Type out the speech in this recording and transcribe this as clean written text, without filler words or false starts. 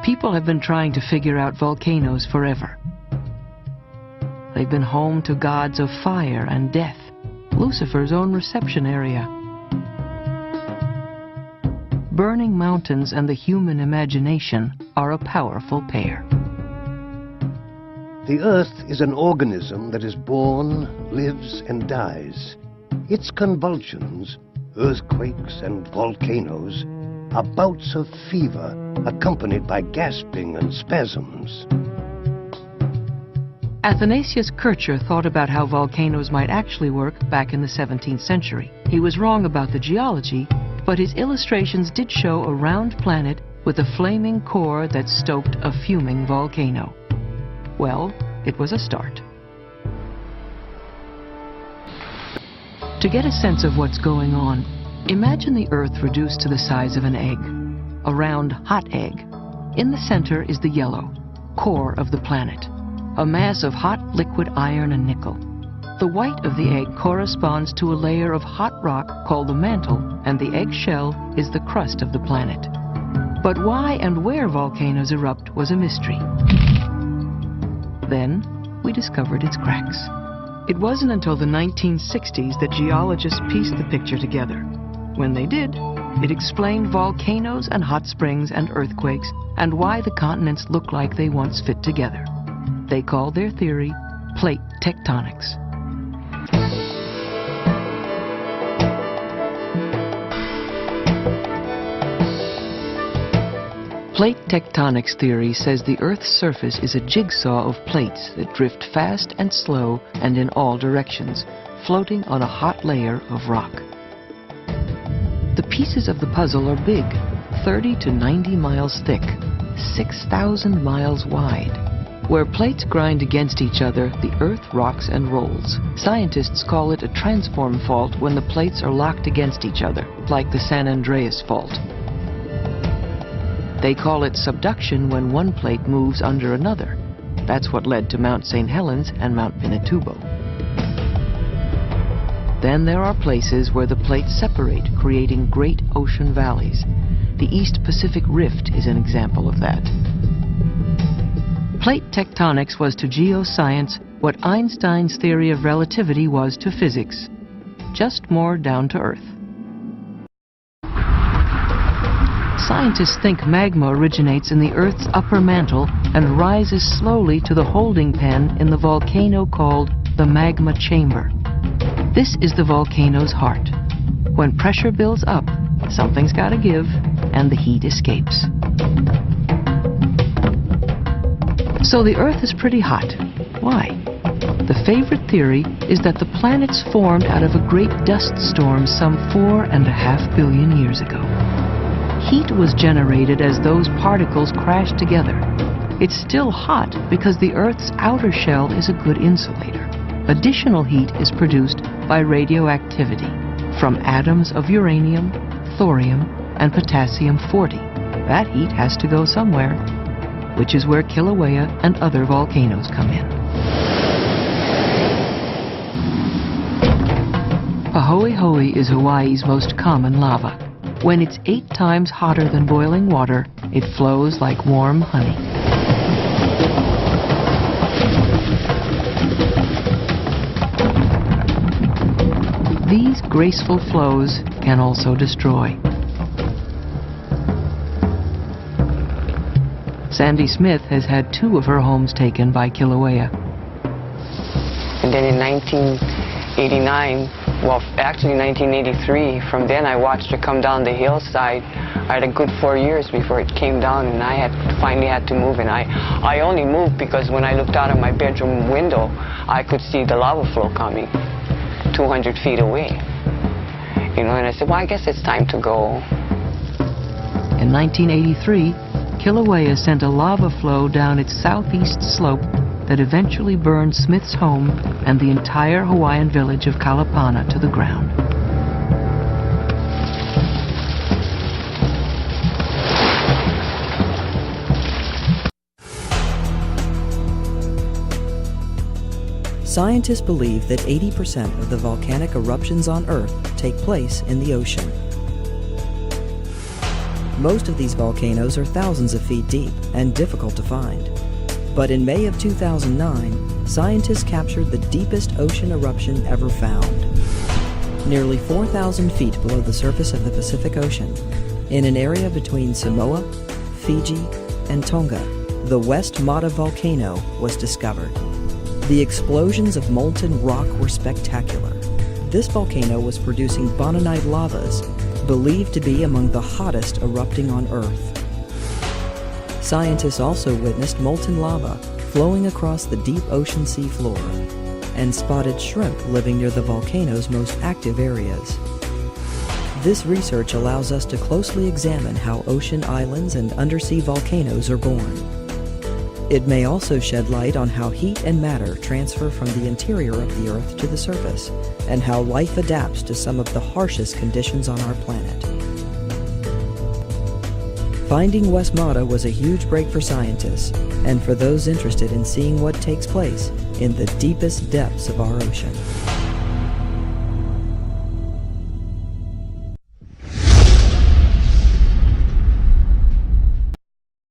People have been trying to figure out volcanoes forever. They've been home to gods of fire and death, Lucifer's own reception area. Burning mountains and the human imagination are a powerful pair. The Earth is an organism that is born, lives, and dies. Its convulsions, earthquakes, and volcanoes are bouts of fever accompanied by gasping and spasms. Athanasius Kircher thought about how volcanoes might actually work back in the 17th century. He was wrong about the geology, but his illustrations did show a round planet with a flaming core that stoked a fuming volcano. Well, it was a start. To get a sense of what's going on, imagine the Earth reduced to the size of an egg, a round, hot egg. In the center is the yellow, core of the planet, a mass of hot liquid iron and nickel. The white of the egg corresponds to a layer of hot rock called the mantle, and the egg shell is the crust of the planet. But why and where volcanoes erupt was a mystery. Then, we discovered its cracks. It wasn't until the 1960s that geologists pieced the picture together. When they did, it explained volcanoes and hot springs and earthquakes and why the continents look like they once fit together. They called their theory plate tectonics. Plate tectonics theory says the Earth's surface is a jigsaw of plates that drift fast and slow and in all directions, floating on a hot layer of rock. The pieces of the puzzle are big, 30 to 90 miles thick, 6,000 miles wide. Where plates grind against each other, the Earth rocks and rolls. Scientists call it a transform fault when the plates are locked against each other, like the San Andreas Fault. They call it subduction when one plate moves under another. That's what led to Mount St. Helens and Mount Pinatubo. Then there are places where the plates separate, creating great ocean valleys. The East Pacific Rift is an example of that. Plate tectonics was to geoscience what Einstein's theory of relativity was to physics, just more down to earth. Scientists think magma originates in the Earth's upper mantle and rises slowly to the holding pen in the volcano called the magma chamber. This is the volcano's heart. When pressure builds up, something's got to give, and the heat escapes. So the Earth is pretty hot. Why? The favorite theory is that the planets formed out of a great dust storm some 4.5 billion years ago. Heat was generated as those particles crashed together. It's still hot because the Earth's outer shell is a good insulator. Additional heat is produced by radioactivity from atoms of uranium, thorium, and potassium-40. That heat has to go somewhere, which is where Kilauea and other volcanoes come in. Pahoehoe is Hawaii's most common lava. When it's 8 times hotter than boiling water, it flows like warm honey. These graceful flows can also destroy. Sandy Smith has had 2 of her homes taken by Kilauea. And then in 1989, well, actually 1983, from then I watched it come down the hillside. I had a good 4 years before it came down, and I finally had to move. And I only moved because when I looked out of my bedroom window, I could see the lava flow coming 200 feet away. You know, and I said, well, I guess it's time to go. In 1983, Kilauea sent a lava flow down its southeast slope that eventually burned Smith's home and the entire Hawaiian village of Kalapana to the ground. Scientists believe that 80% of the volcanic eruptions on Earth take place in the ocean. Most of these volcanoes are thousands of feet deep and difficult to find. But in May of 2009, scientists captured the deepest ocean eruption ever found. Nearly 4,000 feet below the surface of the Pacific Ocean, in an area between Samoa, Fiji, and Tonga, the West Mata volcano was discovered. The explosions of molten rock were spectacular. This volcano was producing bonanite lavas, believed to be among the hottest erupting on Earth. Scientists also witnessed molten lava flowing across the deep ocean sea floor and spotted shrimp living near the volcano's most active areas. This research allows us to closely examine how ocean islands and undersea volcanoes are born. It may also shed light on how heat and matter transfer from the interior of the Earth to the surface, and how life adapts to some of the harshest conditions on our planet. Finding West Mata was a huge break for scientists, and for those interested in seeing what takes place in the deepest depths of our ocean.